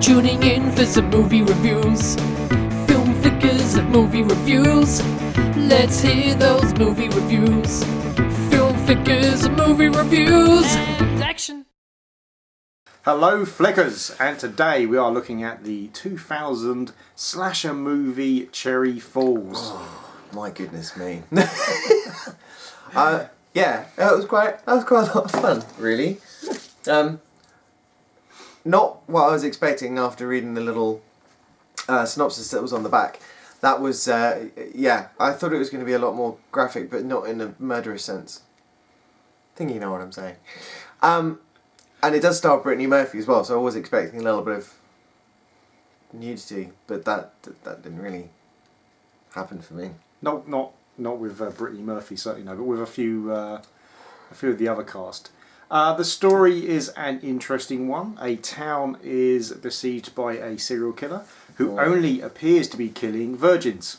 Tuning in for some movie reviews. Film flickers and movie reviews. Let's hear those movie reviews. Film flickers and movie reviews. And action. Hello Flickers, and today we are looking at the 2000 slasher movie Cherry Falls. Oh, my goodness me. Yeah, that was quite a lot of fun, really. Not what I was expecting after reading the little synopsis that was on the back. That was, yeah, I thought it was going to be a lot more graphic, but not in a murderous sense. I think you know what I'm saying. And it does star Brittany Murphy as well, so I was expecting a little bit of nudity, but that didn't really happen for me. Not with Brittany Murphy, certainly no, but with a few of the other cast. The story is an interesting one. A town is besieged by a serial killer who only appears to be killing virgins,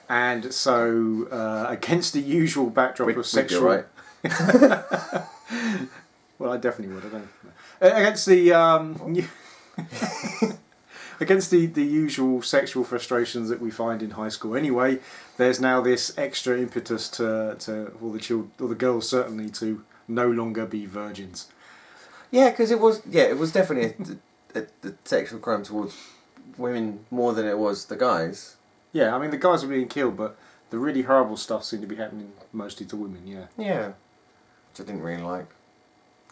and so against the usual backdrop of sexual. Right. Well, I definitely would. I don't know. Against the usual sexual frustrations that we find in high school. Anyway, there's now this extra impetus to all the girls certainly to no longer be virgins. Yeah, because it was definitely a sexual crime towards women more than it was the guys. Yeah, I mean the guys are being killed, but the really horrible stuff seemed to be happening mostly to women. Yeah. Yeah, which I didn't really like.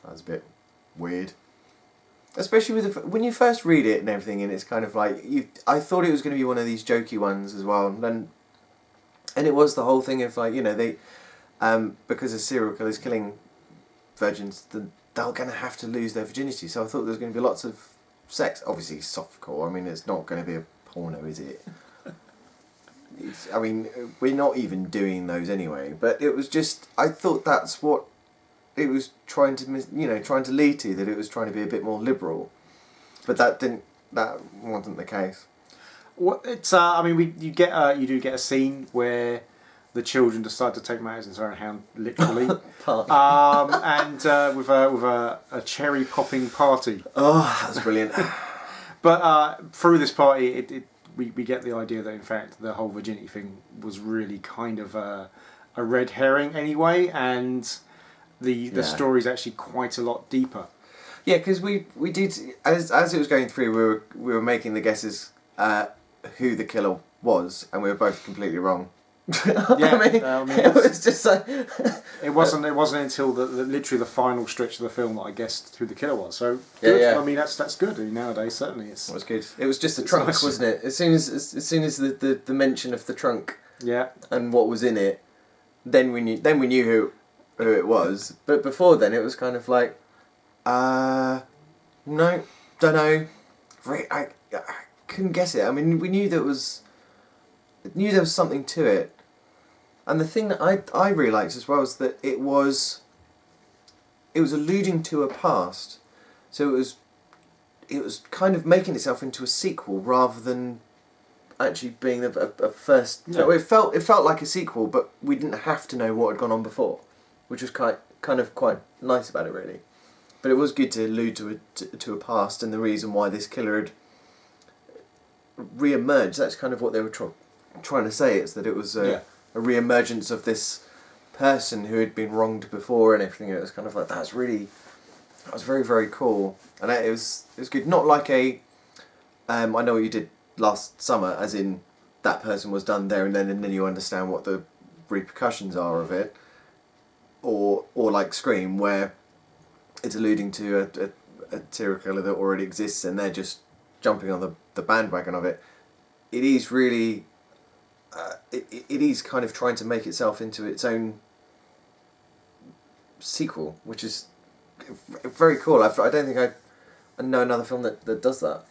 That was a bit weird. Especially with when you first read it and everything, and it's kind of like I thought it was going to be one of these jokey ones as well, and it was the whole thing of like, you know, they because a serial killer is killing virgins, they're going to have to lose their virginity. So I thought there was going to be lots of sex. Obviously softcore. I mean, it's not going to be a porno, is it? I mean, we're not even doing those anyway. But it was just, I thought that's what it was trying to lead to, that it was trying to be a bit more liberal. But that wasn't the case. Well, it's I mean, you do get a scene where the children decide to take matters into their own hand, literally, and with a cherry popping party. Oh, that's brilliant! But through this party, we get the idea that in fact the whole virginity thing was really kind of a red herring anyway, and the story's actually quite a lot deeper. Yeah, because we did as it was going through, we were making the guesses who the killer was, and we were both completely wrong. Yeah, I mean, it was just like it wasn't until literally the final stretch of the film that I guessed who the killer was. So good. Yeah. I mean that's good. Nowadays certainly it was good. It was just the trunk, nice. Wasn't it? As soon as the mention of the trunk, and what was in it, then we knew who it was. But before then, it was kind of like, no, don't know. I couldn't guess it. I mean, we knew there was something to it. And the thing that I really liked as well is that it was alluding to a past. So it was kind of making itself into a sequel rather than actually being a first. Yeah. So it felt like a sequel, but we didn't have to know what had gone on before, which was kind of quite nice about it, really. But it was good to allude to a past and the reason why this killer had re-emerged. That's kind of what they were trying to say, is that it was a re-emergence of this person who had been wronged before and everything. It was kind of like, that was very, very cool, and it was good. Not like I know what you did last summer, as in that person was done there and then you understand what the repercussions are of it, or like Scream, where it's alluding to a serial killer that already exists and they're just jumping on the bandwagon of it. It is really. It is kind of trying to make itself into its own sequel, which is very cool. I don't think I know another film that does that.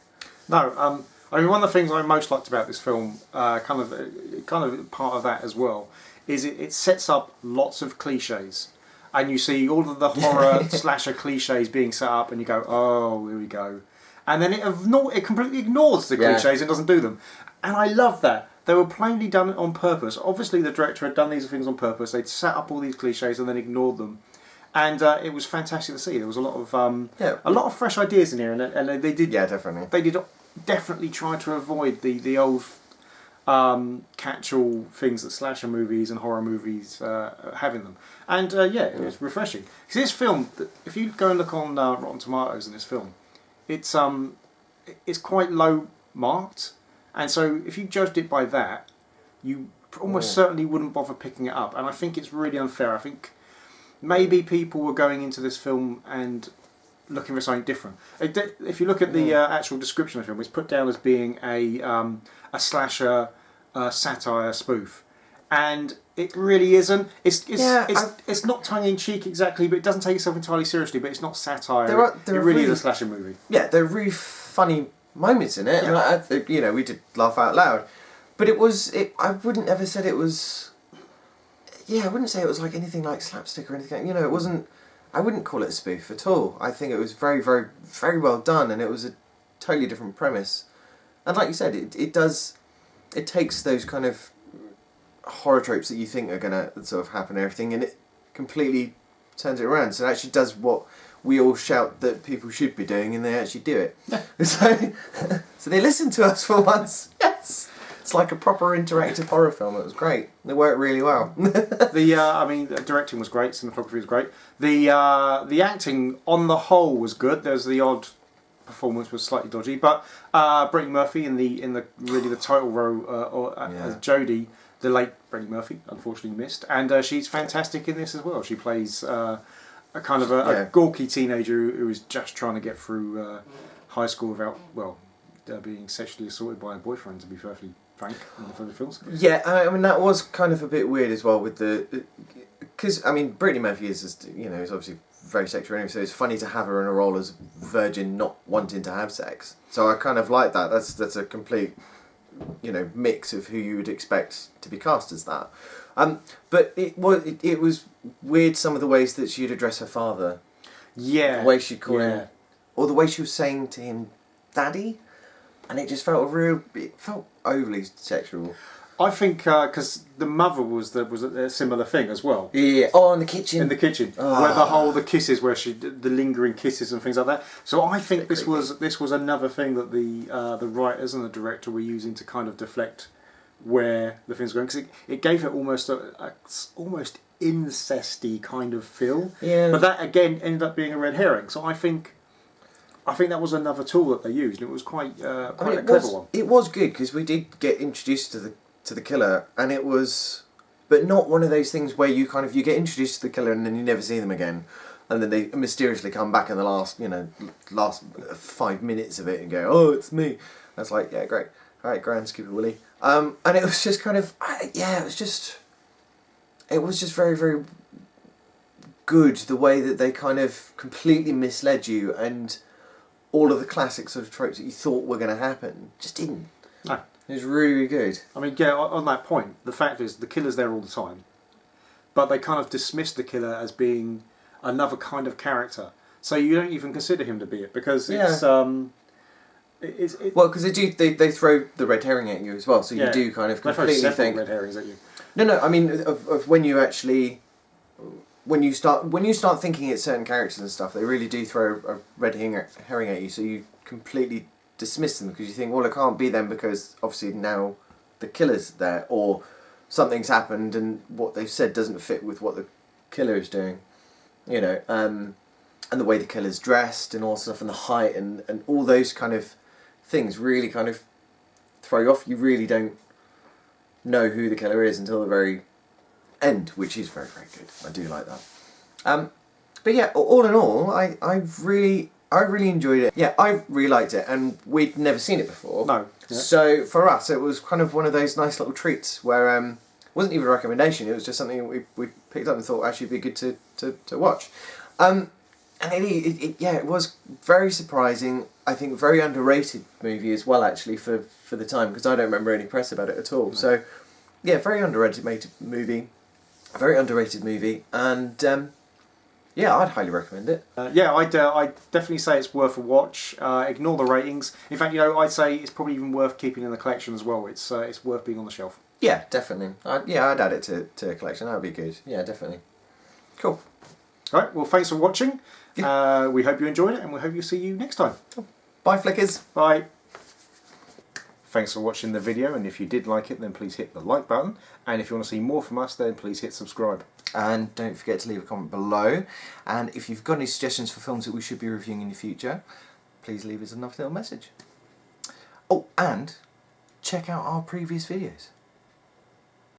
No, I mean one of the things I most liked about this film, kind of part of that as well, is it sets up lots of cliches, and you see all of the horror slasher cliches being set up, and you go, oh, here we go, and then it completely ignores the cliches and doesn't do them, and I love that. They were plainly done on purpose. Obviously, the director had done these things on purpose. They'd set up all these cliches and then ignored them. And it was fantastic to see. There was a lot of fresh ideas in here, and they did. Yeah, definitely. They did definitely try to avoid the old catch-all things that slasher movies and horror movies have in them. And it was refreshing. Because this film, if you go and look on Rotten Tomatoes in this film, it's quite low marked, and so if you judged it by that, you almost certainly wouldn't bother picking it up. And I think it's really unfair. I think maybe people were going into this film and looking for something different. If you look at the actual description of the film, it's put down as being a slasher satire spoof, and it really isn't. It's not tongue in cheek exactly, but it doesn't take itself entirely seriously. But it's not satire. It really is a slasher movie. Yeah, there are really funny moments in it. Yeah. And we did laugh out loud, but I wouldn't ever said it was. Yeah, I wouldn't say it was like anything like slapstick or anything. It wasn't. I wouldn't call it a spoof at all. I think it was very, very, very well done, and it was a totally different premise. And like you said, it takes those kind of horror tropes that you think are going to sort of happen and everything, and it completely turns it around. So it actually does what we all shout that people should be doing, and they actually do it. So they listen to us for once. Yes. It's like a proper interactive horror film. It was great. It worked really well. The directing was great. Cinematography was great. The acting on the whole was good. There's the odd performance was slightly dodgy, but Brittany Murphy in the title role as Jodie, the late Brittany Murphy, unfortunately missed, and she's fantastic in this as well. She plays a kind of a gawky teenager who is just trying to get through high school without being sexually assaulted by a boyfriend, to be perfectly frank, in the films. Yeah, I mean that was kind of a bit weird as well with because Brittany Murphy is obviously very sexual anyway, so it's funny to have her in a role as a virgin not wanting to have sex. So I kind of like that. That's a complete mix of who you would expect to be cast as that. But it was weird some of the ways that she'd address her father. Yeah. The way she'd call him, or the way she was saying to him, "Daddy," and it just felt it felt overly sexual. I think because the mother was a similar thing as well. Yeah. Oh, in the kitchen. Where the kisses, where the lingering kisses and things like that. So I think this was another thing that the writers and the director were using to kind of deflect where the things were going, because it gave it almost almost incesty kind of feel. Yeah. But that again ended up being a red herring. So I think that was another tool that they used, and it was quite a clever one. It was good because we did get introduced to the killer, and it was, but not one of those things where you get introduced to the killer and then you never see them again, and then they mysteriously come back in the last 5 minutes of it and go, "Oh, it's me." That's like, yeah, great, all right, grand, Skipper Willie. And it was just it was just very, very good the way that they kind of completely misled you, and all of the classic sort of tropes that you thought were going to happen just didn't. No. It was really, really good. I mean, yeah, on that point, the fact is the killer's there all the time, but they kind of dismiss the killer as being another kind of character. So you don't even consider him to be it, because it's... Well, because they throw the red herring at you as well, so you do kind of completely think... red herrings at you. No, I mean, of when you actually... When you start thinking it's certain characters and stuff, they really do throw a red herring at you, so you completely dismiss them because you think, well, it can't be them because obviously now the killer's there, or something's happened and what they've said doesn't fit with what the killer is doing, and the way the killer's dressed and all stuff, and the height and all those kind of things really kind of throw you off. You really don't know who the killer is until the very end, which is very, very good. I do like that. But yeah, all in all, I really enjoyed it. Yeah, I really liked it, and we'd never seen it before. No. Yeah. So for us, it was kind of one of those nice little treats where it wasn't even a recommendation. It was just something we picked up and thought actually would be good to watch. And it was very surprising. I think very underrated movie as well, actually, for the time, because I don't remember any press about it at all. No. So yeah, very underrated movie. Very underrated movie, and I'd highly recommend it. I'd definitely say it's worth a watch. Ignore the ratings. In fact, I'd say it's probably even worth keeping in the collection as well. It's worth being on the shelf. Yeah, definitely. I'd add it to a collection. That would be good. Yeah, definitely. Cool. Right, well, thanks for watching. We hope you enjoyed it, and we hope you'll see you next time. Bye, Flickers. Bye. Thanks for watching the video, and if you did like it, then please hit the like button. And if you want to see more from us, then please hit subscribe. And don't forget to leave a comment below. And if you've got any suggestions for films that we should be reviewing in the future, please leave us a nice little message. Oh, and check out our previous videos.